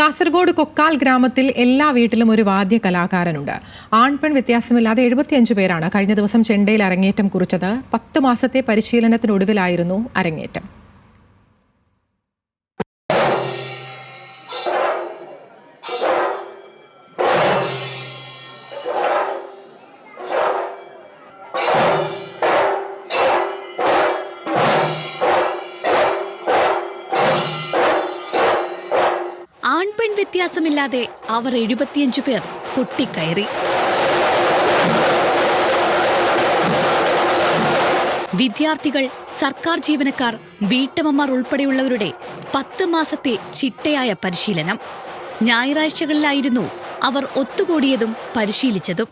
കാസർഗോഡ് കൊക്കാൽ ഗ്രാമത്തിൽ എല്ലാ വീട്ടിലും ഒരു വാദ്യ കലാകാരനുണ്ട്. ആൺപെൺ വ്യത്യാസമില്ലാതെ 75 പേരാണ് കഴിഞ്ഞ ദിവസം ചെണ്ടയിൽ അരങ്ങേറ്റം കുറിച്ചത്. 10 മാസത്തെ പരിശീലനത്തിനൊടുവിലായിരുന്നു അരങ്ങേറ്റം. ആൺപെൺ വ്യത്യാസമില്ലാതെ അവർ 75 പേർ കൊട്ടിക്കയറി. വിദ്യാർത്ഥികൾ, സർക്കാർ ജീവനക്കാർ, വീട്ടമ്മമാർ ഉൾപ്പെടെയുള്ളവരുടെ 10 മാസത്തെ ചിട്ടയായ പരിശീലനം. ഞായറാഴ്ചകളിലായിരുന്നു അവർ ഒത്തുകൂടിയതും പരിശീലിച്ചതും.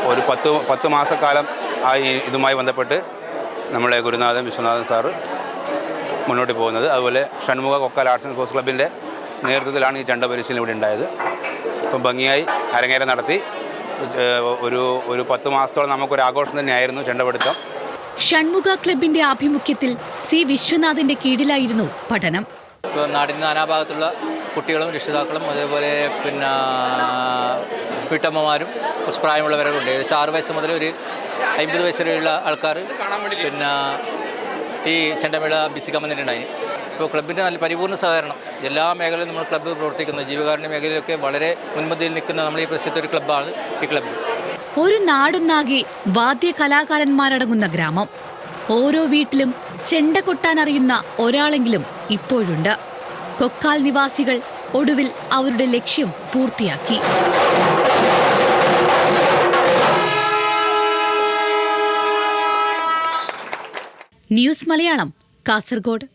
ഒരു 10 മാസക്കാലം ഇതുമായി ബന്ധപ്പെട്ട് നമ്മുടെ ഗുരുനാഥൻ വിശ്വനാഥൻ സാറ് മുന്നോട്ട് പോകുന്നത്. അതുപോലെ Shanmukha Kokkal arts and sports ക്ലബിൻ്റെ നേതൃത്വത്തിലാണ് ഈ ചെണ്ട പരിശീലനം ഇവിടെ ഉണ്ടായത്. ഇപ്പം ഭംഗിയായി അരങ്ങേറ്റം നടത്തി. ഒരു 10 മാസത്തോളം നമുക്കൊരു ആഘോഷം തന്നെയായിരുന്നു ചെണ്ടപിടുത്തം. ഷൺമുഖ ക്ലബിന്റെ ആഭിമുഖ്യത്തിൽ സി വിശ്വനാഥിന്റെ കീഴിലായിരുന്നു പഠനം. നാടിൻ്റെ നാനാഭാഗത്തുള്ള കുട്ടികളും രക്ഷിതാക്കളും അതേപോലെ വീട്ടമ്മമാരും കുറച്ച് പ്രായമുള്ളവരൊക്കെ ഏകദേശം 6 വയസ്സ് മുതൽ ഒരു 50 വയസ്സ് വരെയുള്ള ആൾക്കാർ ഈ ചെണ്ടമേള അഭ്യസിക്കാൻ വന്നിട്ടുണ്ടായി. ഇപ്പോൾ ക്ലബിൻ്റെ നല്ല പരിപൂർണ്ണ സഹകരണം എല്ലാ മേഖലയിലും നമ്മൾ ക്ലബ്ബ് പ്രവർത്തിക്കുന്നത്. ജീവകാരുണ്യ മേഖലയിലൊക്കെ വളരെ മുൻപന്തിയിൽ നിൽക്കുന്ന നമ്മൾ ഈ പ്രസിദ്ധ ഒരു ക്ലബ്ബാണ് ഈ ക്ലബ്ബ്. ഒരു നാടൊന്നാകെ വാദ്യ കലാകാരന്മാരടങ്ങുന്ന ഗ്രാമം. ഓരോ വീട്ടിലും ചെണ്ട കൊട്ടാൻ അറിയുന്ന ഒരാളെങ്കിലും ഇപ്പോഴുണ്ട്. കൊക്കാൽ നിവാസികൾ ഒടുവിൽ അവരുടെ ലക്ഷ്യം പൂർത്തിയാക്കി. ന്യൂസ് മലയാളം, കാസർഗോഡ്.